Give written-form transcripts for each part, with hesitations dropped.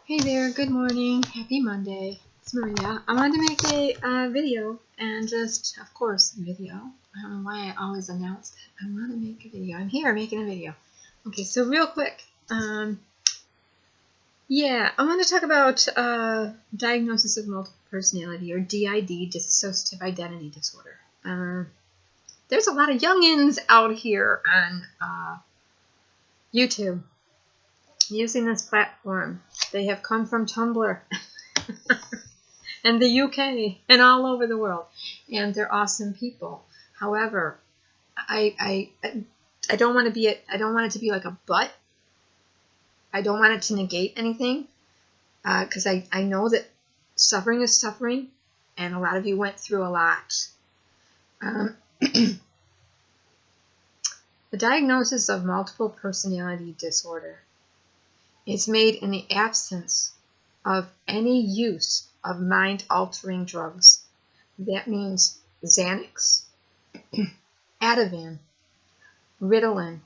Hey there, good morning, happy Monday. It's Maria. I wanted to make a video and just, of course, video. I don't know why I always announce that I want to make a video. I'm here making a video. Okay, so real quick, I want to talk about diagnosis of multiple personality, or DID, dissociative identity disorder. There's a lot of youngins out here on YouTube using this platform. They have come from Tumblr and the UK and all over the world, and they're awesome people. However, I don't want to be I don't want it to be like a but. I don't want it to negate anything, because I know that suffering is suffering, and a lot of you went through a lot. The diagnosis of multiple personality disorder is made in the absence of any use of mind-altering drugs. That means Xanax, Ativan, Ritalin,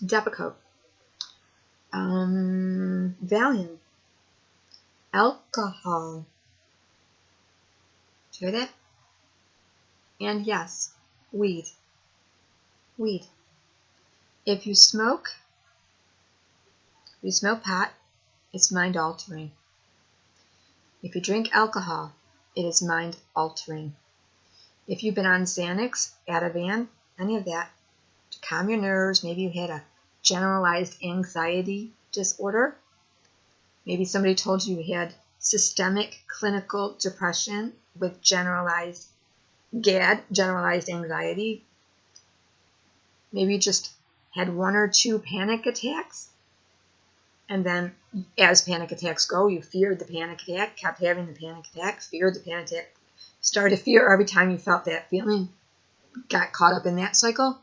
Depakote, Valium, alcohol. Did you hear that? And yes, weed. Weed. If you smoke pot, it's mind-altering. If you drink alcohol, it is mind-altering. If you've been on Xanax, Ativan, any of that, to calm your nerves, maybe you had a generalized anxiety disorder, maybe somebody told you you had systemic clinical depression with generalized GAD, generalized anxiety, maybe you just had 1 or 2 panic attacks, and then as panic attacks go, you feared the panic attack, kept having the panic attack, feared the panic attack, started to fear every time you felt that feeling, got caught up in that cycle.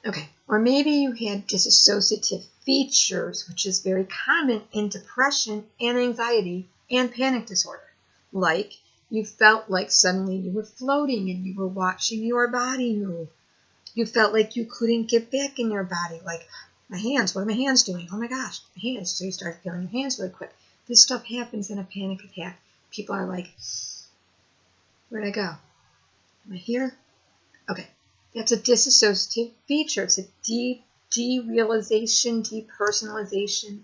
Okay, or maybe you had dissociative features, which is very common in depression and anxiety and panic disorder. Like you felt like suddenly you were floating and you were watching your body move. You felt like you couldn't get back in your body, like, my hands, what are my hands doing? Oh my gosh, my hands. So you start feeling your hands really quick. This stuff happens in a panic attack. People are like, where'd I go? Am I here? Okay, that's a dissociative feature. It's a derealization, depersonalization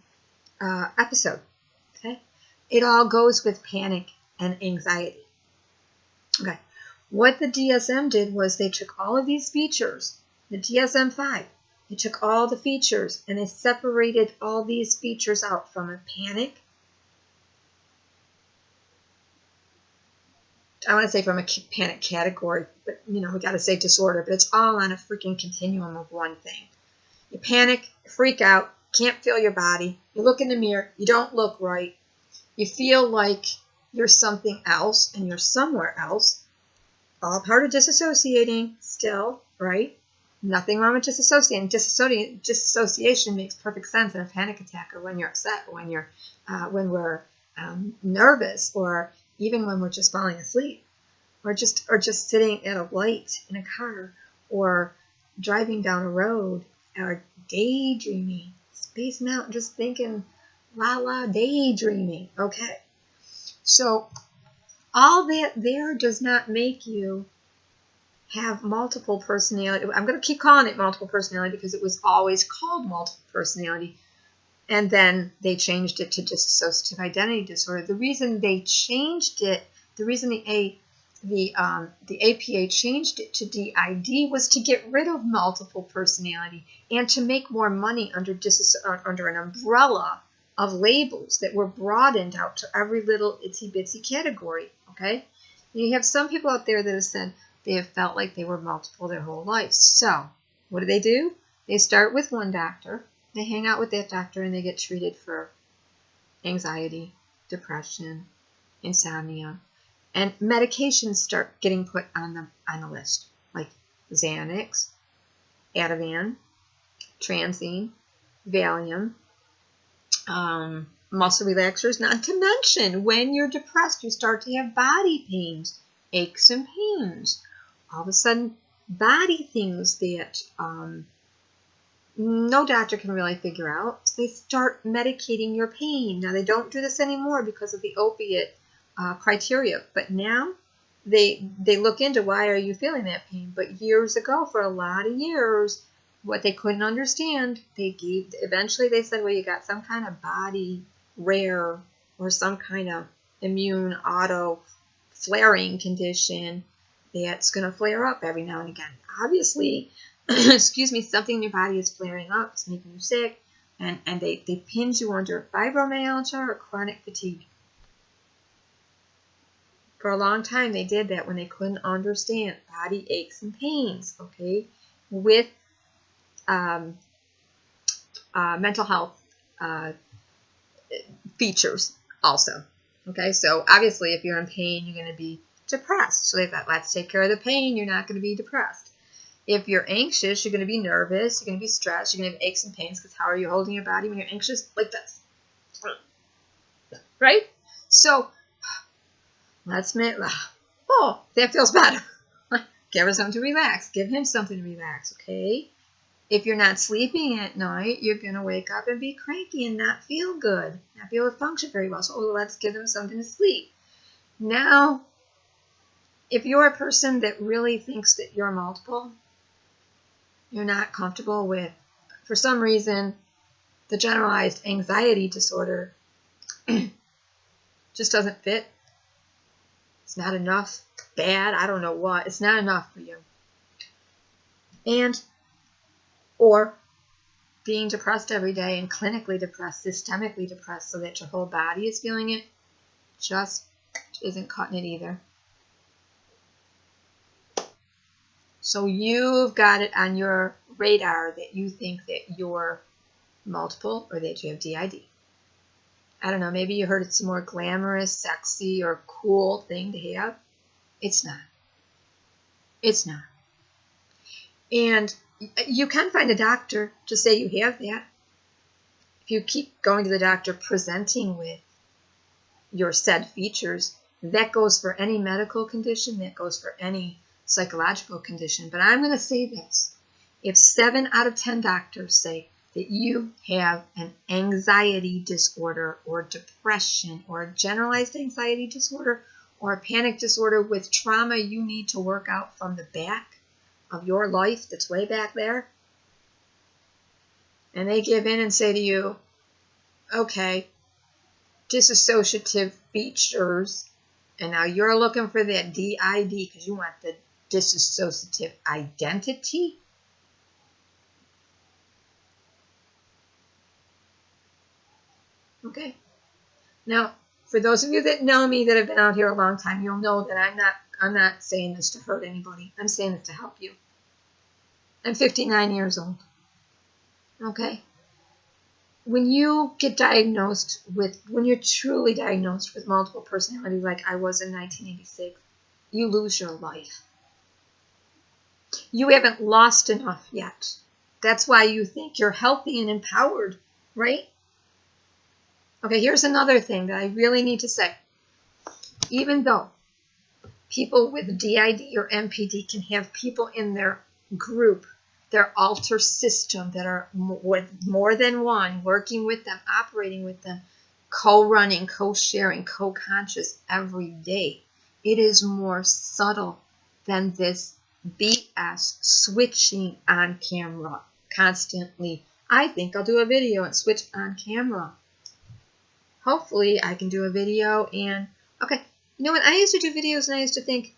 episode. Okay, it all goes with panic and anxiety. Okay, what the DSM did was they took all of these features, the DSM-5, they took all the features and they separated all these features out from a panic. I want to say from a panic category, but we got to say disorder, but it's all on a freaking continuum of one thing. You panic, freak out, can't feel your body, you look in the mirror, you don't look right, you feel like you're something else and you're somewhere else. All part of disassociating still, right? Nothing wrong with disassociating. Dissociation makes perfect sense in a panic attack, or when you're upset, or when we're nervous, or even when we're just falling asleep, or just sitting at a light in a car, or driving down a road, or daydreaming, spacing out, just thinking, la daydreaming. Okay, so all that there does not make you have multiple personality. I'm going to keep calling it multiple personality because it was always called multiple personality, and then they changed it to dissociative identity disorder. The reason they changed it, the reason the APA changed it to DID was to get rid of multiple personality and to make more money under an umbrella of labels that were broadened out to every little itsy bitsy category. Okay, you have some people out there that have said they have felt like they were multiple their whole life. So what do? They start with one doctor, they hang out with that doctor, and they get treated for anxiety, depression, insomnia, and medications start getting put on the list, like Xanax, Ativan, Transine, Valium, muscle relaxers. Not to mention, when you're depressed, you start to have body pains, aches and pains. All of a sudden, body things that no doctor can really figure out. So they start medicating your pain. Now, they don't do this anymore because of the opiate criteria, but now they look into why are you feeling that pain. But years ago, for a lot of years, what they couldn't understand, eventually they said, well, you got some kind of body rare or some kind of immune auto flaring condition that's going to flare up every now and again. Obviously, excuse me, something in your body is flaring up, it's making you sick, and they pin you under fibromyalgia or chronic fatigue. For a long time, they did that when they couldn't understand body aches and pains, okay, with mental health features also. Okay, so obviously if you're in pain, you're going to be depressed. So they thought, let's take care of the pain. You're not going to be depressed. If you're anxious, you're going to be nervous. You're going to be stressed. You're going to have aches and pains because how are you holding your body when you're anxious? Like this. Right? So let's make, oh, that feels better. Give her something to relax. Give him something to relax, okay? If you're not sleeping at night, you're going to wake up and be cranky and not feel good, not be able to function very well. So let's give them something to sleep. Now, if you're a person that really thinks that you're multiple, you're not comfortable with, for some reason, the generalized anxiety disorder just doesn't fit. It's not enough. Bad. I don't know what. It's not enough for you. Or being depressed every day and clinically depressed, systemically depressed, so that your whole body is feeling it, just isn't cutting it either. So you've got it on your radar that you think that you're multiple or that you have DID. I don't know, maybe you heard it's a more glamorous, sexy, or cool thing to have. It's not. It's not. And you can find a doctor to say you have that. If you keep going to the doctor presenting with your said features, that goes for any medical condition, that goes for any psychological condition. But I'm going to say this. If 7 out of 10 doctors say that you have an anxiety disorder or depression or a generalized anxiety disorder or a panic disorder with trauma you need to work out from the back of your life that's way back there, and they give in and say to you, okay, dissociative features, and now you're looking for that DID because you want the dissociative identity. Okay. Now, for those of you that know me, that have been out here a long time, you'll know that I'm not saying this to hurt anybody. I'm saying this to help you. I'm 59 years old. Okay? When you get diagnosed with, when you're truly diagnosed with multiple personality like I was in 1986, you lose your life. You haven't lost enough yet. That's why you think you're healthy and empowered, right? Okay, here's another thing that I really need to say. Even though people with DID or MPD can have people in their group, their alter system that are more than one, working with them, operating with them, co-running, co-sharing, co-conscious every day, it is more subtle than this BS switching on camera constantly. I think I'll do a video and switch on camera. Hopefully I can do a video and, okay, you know what, I used to do videos and I used to think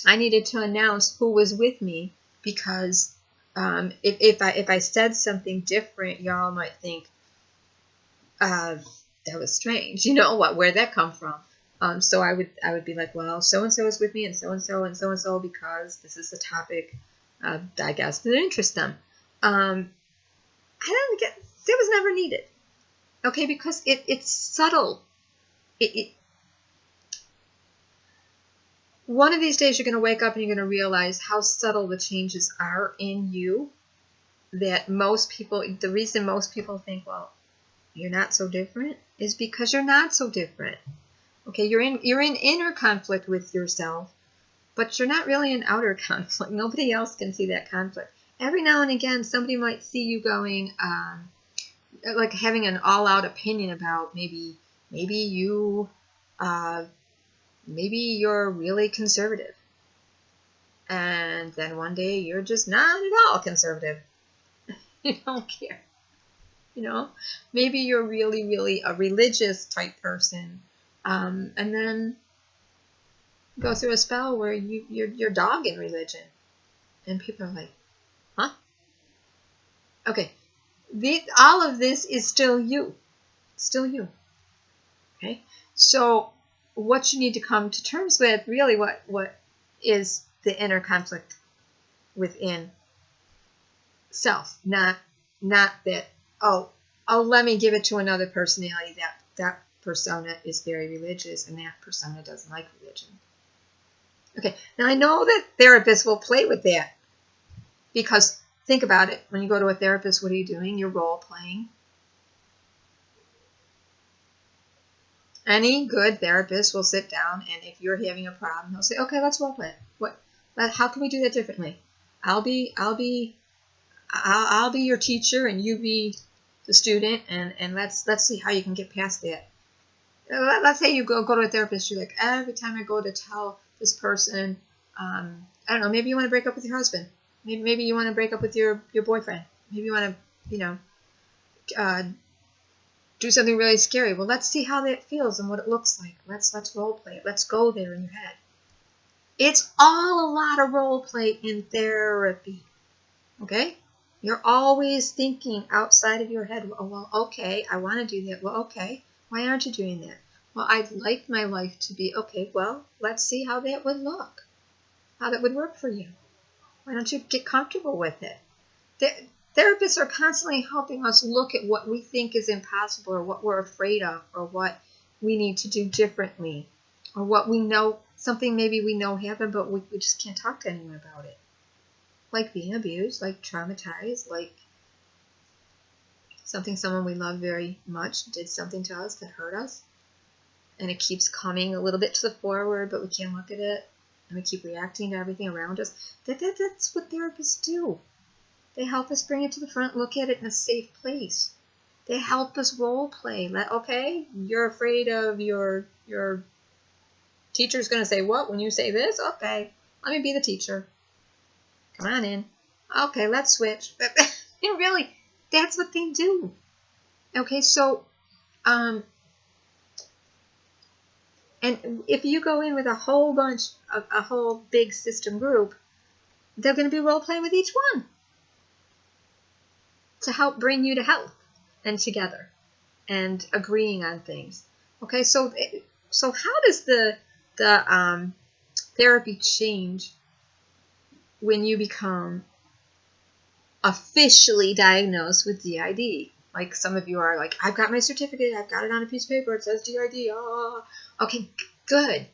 I needed to announce who was with me because if I said something different, y'all might think that was strange. You know what? Where'd that come from? So I would be like, well, so and so is with me, and so and so and so and so because this is the topic, I guess, that interests them. I don't get. It was never needed. Okay, because it's subtle. One of these days you're going to wake up and you're going to realize how subtle the changes are in you. That most people, the reason most people think, well, you're not so different, is because you're not so different. Okay, you're in inner conflict with yourself, but you're not really in outer conflict. Nobody else can see that conflict. Every now and again, somebody might see you going, like having an all-out opinion about maybe you, maybe you're really conservative, and then one day you're just not at all conservative. You don't care. You know, maybe you're really, really a religious type person, and then go through a spell where you're dogging religion, and people are like, huh? Okay, all of this is still you. Still you. Okay? So what you need to come to terms with, really what is the inner conflict within self, not that, oh, let me give it to another personality. That persona is very religious and that persona doesn't like religion. Okay, now I know that therapists will play with that, because think about it. When you go to a therapist, what are you doing? You're role playing. Any good therapist will sit down, and if you're having a problem, they'll say, okay, let's role play it. How can we do that differently? I'll be your teacher and you be the student, and let's see how you can get past that. Let's say you go to a therapist, you're like, every time I go to tell this person, I don't know, maybe you want to break up with your husband. Maybe you want to break up with your boyfriend. Maybe you want to, do something really scary. Well, let's see how that feels and what it looks like. Let's role play it. Let's go there in your head. It's all a lot of role play in therapy. Okay? You're always thinking outside of your head. Well, okay, I want to do that. Well, okay, why aren't you doing that? Well, I'd like my life to be, okay, well, let's see how that would look. How that would work for you. Why don't you get comfortable with it? Therapists are constantly helping us look at what we think is impossible, or what we're afraid of, or what we need to do differently, or what we know, something maybe we know happened, but we just can't talk to anyone about it. Like being abused, like traumatized, like someone we love very much did something to us that hurt us, and it keeps coming a little bit to the forward, but we can't look at it, and we keep reacting to everything around us. That's what therapists do. They help us bring it to the front, look at it in a safe place. They help us role play. Okay, you're afraid of your teacher's going to say what when you say this? Okay, let me be the teacher. Come on in. Okay, let's switch. And really, that's what they do. Okay, so, and if you go in with a whole bunch of a whole big system group, they're going to be role playing with each one to help bring you to health and together and agreeing on things. Okay, so how does the therapy change when you become officially diagnosed with DID? Like some of you are like, I've got my certificate, I've got it on a piece of paper, it says DID. Oh. Okay, good.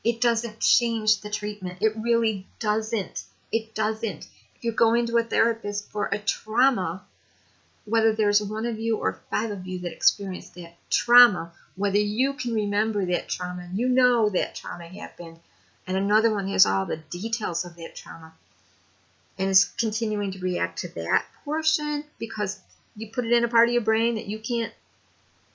It doesn't change the treatment. It really doesn't. It doesn't. If you go into a therapist for a trauma, whether there's one of you or 5 of you that experienced that trauma, whether you can remember that trauma, and you know that trauma happened, and another one has all the details of that trauma, and is continuing to react to that portion because you put it in a part of your brain that you can't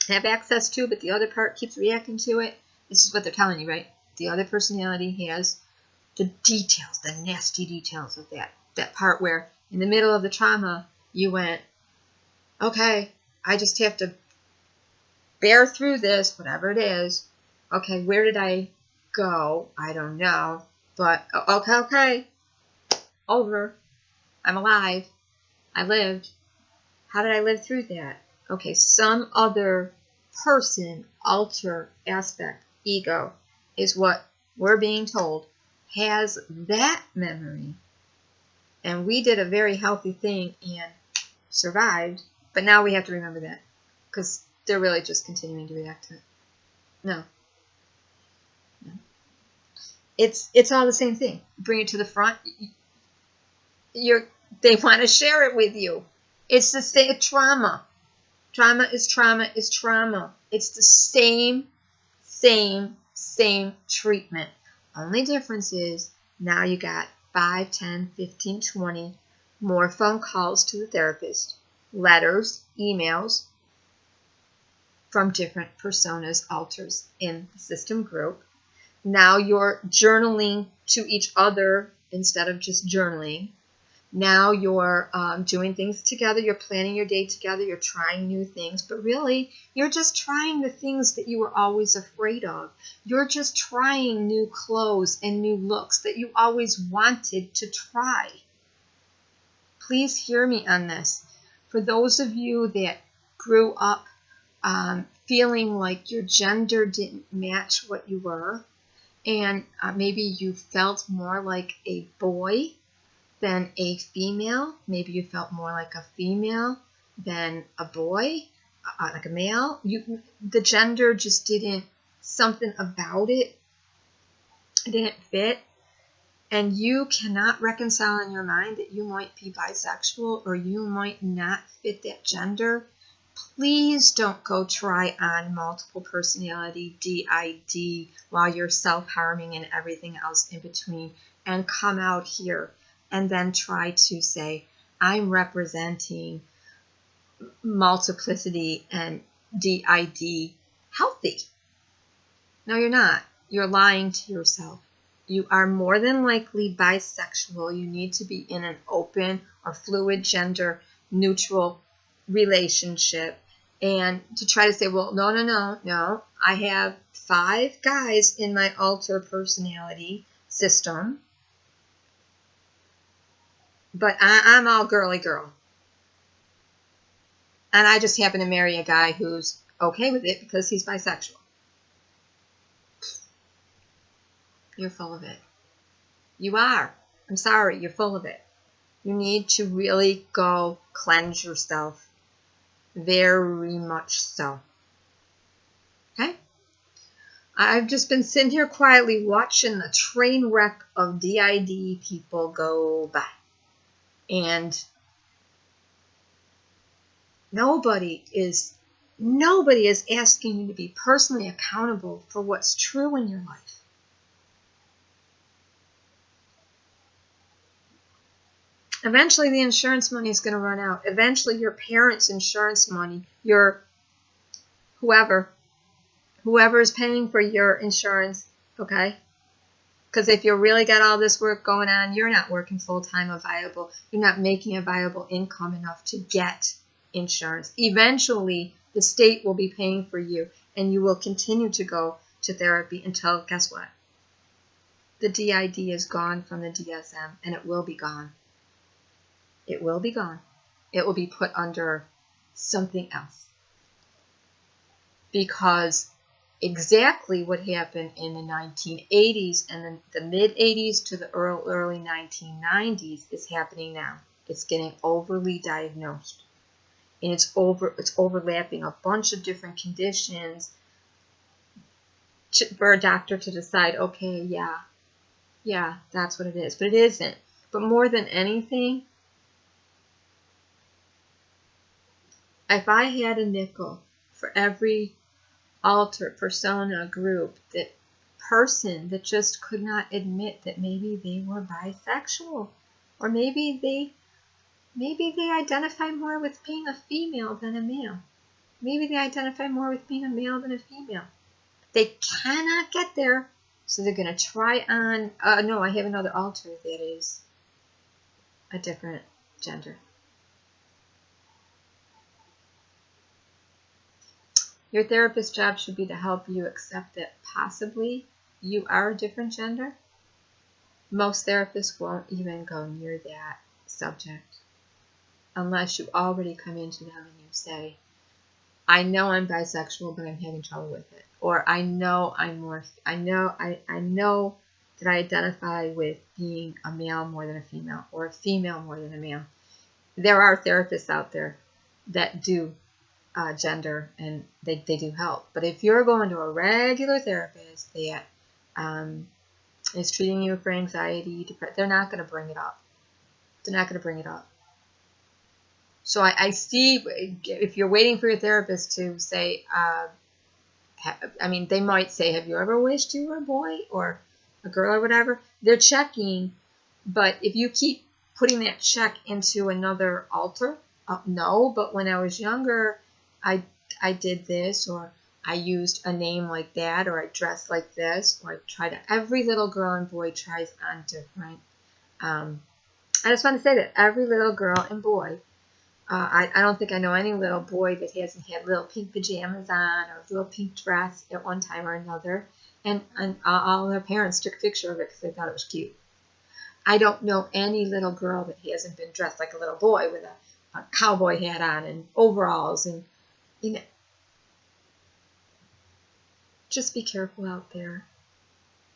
have access to, but the other part keeps reacting to it. This is what they're telling you, right? The other personality has the details, the nasty details of that part where in the middle of the trauma you went, okay, I just have to bear through this, whatever it is. Okay, where did I go? I don't know. But, okay. Over. I'm alive. I lived. How did I live through that? Okay, some other person, alter, aspect, ego, is what we're being told has that memory. And we did a very healthy thing and survived. But now we have to remember that because they're really just continuing to react to it. No. It's all the same thing. Bring it to the front. They want to share it with you. It's the same trauma. Trauma is trauma is trauma. It's the same treatment. Only difference is now you got 5, 10, 15, 20 more phone calls to the therapist, letters, emails from different personas, alters in the system group. Now you're journaling to each other instead of just journaling. Now you're doing things together. You're planning your day together. You're trying new things. But really, you're just trying the things that you were always afraid of. You're just trying new clothes and new looks that you always wanted to try. Please hear me on this. For those of you that grew up feeling like your gender didn't match what you were, and maybe you felt more like a boy than a female. Maybe you felt more like a female than a boy, like a male. The gender just didn't, something about it didn't fit. And you cannot reconcile in your mind that you might be bisexual or you might not fit that gender. Please don't go try on multiple personality, DID, while you're self-harming and everything else in between, and come out here and then try to say, I'm representing multiplicity and DID healthy. No, you're not. You're lying to yourself. You are more than likely bisexual. You need to be in an open or fluid gender neutral relationship. And to try to say, well, no, I have 5 guys in my alter personality system, but I'm all girly girl. And I just happen to marry a guy who's okay with it because he's bisexual. You're full of it. You are. I'm sorry, you're full of it. You need to really go cleanse yourself. Very much so. Okay? I've just been sitting here quietly watching the train wreck of DID people go by. And nobody is asking you to be personally accountable for what's true in your life. Eventually, the insurance money is going to run out. Eventually, your parents' insurance money, your whoever is paying for your insurance, okay? Because if you really got all this work going on, you're not working full-time or viable. You're not making a viable income enough to get insurance. Eventually, the state will be paying for you, and you will continue to go to therapy until, guess what? The DID is gone from the DSM, and it will be gone. It will be gone. It will be put under something else. Because exactly what happened in the 1980s and the mid-80s to the early 1990s is happening now. It's getting overly diagnosed. And it's overlapping a bunch of different conditions for a doctor to decide, okay, yeah, that's what it is. But it isn't. But more than anything, if I had a nickel for every alter persona group, that person that just could not admit that maybe they were bisexual, or maybe they identify more with being a female than a male. Maybe they identify more with being a male than a female. They cannot get there, so they're going to try on, no, I have another alter that is a different gender. Your therapist's job should be to help you accept that possibly you are a different gender. Most therapists won't even go near that subject unless you already come into them and you say, I know I'm bisexual, but I'm having trouble with it. Or I know I know that I identify with being a male more than a female, or a female more than a male. There are therapists out there that do gender, and they do help. But if you're going to a regular therapist that is treating you for anxiety, depression, they're not going to bring it up. They're not going to bring it up. So I see, if you're waiting for your therapist to say, they might say, have you ever wished you were a boy or a girl or whatever? They're checking, but if you keep putting that check into another altar? No, but when I was younger, I did this, or I used a name like that, or I dressed like this, or I tried to. Every little girl and boy tries on different. I just want to say that every little girl and boy, I don't think I know any little boy that hasn't had little pink pajamas on or a little pink dress at one time or another, and all their parents took a picture of it because they thought it was cute. I don't know any little girl that hasn't been dressed like a little boy with a cowboy hat on and overalls, and you know, just be careful out there.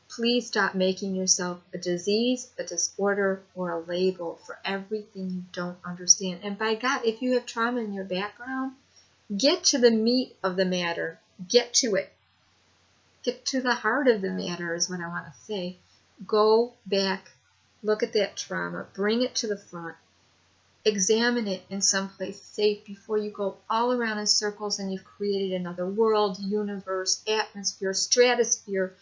Please stop making yourself a disease, a disorder, or a label for everything you don't understand. And by God, if you have trauma in your background, get to the meat of the matter. Get to it. Get to the heart of the matter is what I want to say. Go back, look at that trauma, bring it to the front, examine it in some place safe before you go all around in circles and you've created another world, universe, atmosphere, stratosphere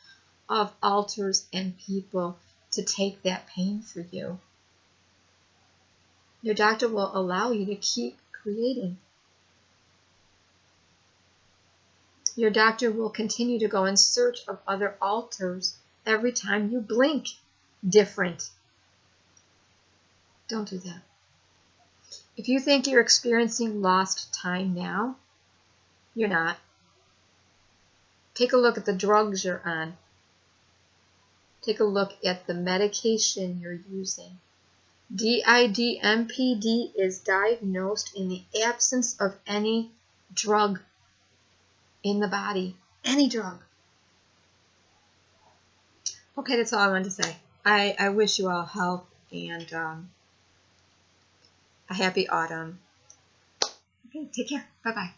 of altars and people to take that pain for you. Your doctor will allow you to keep creating. Your doctor will continue to go in search of other altars every time you blink different. Don't do that. If you think you're experiencing lost time now, you're not. Take a look at the drugs you're on. Take a look at the medication you're using. DID MPD is diagnosed in the absence of any drug in the body. Any drug. Okay, that's all I wanted to say. I wish you all health and a happy autumn. Okay, take care. Bye-bye.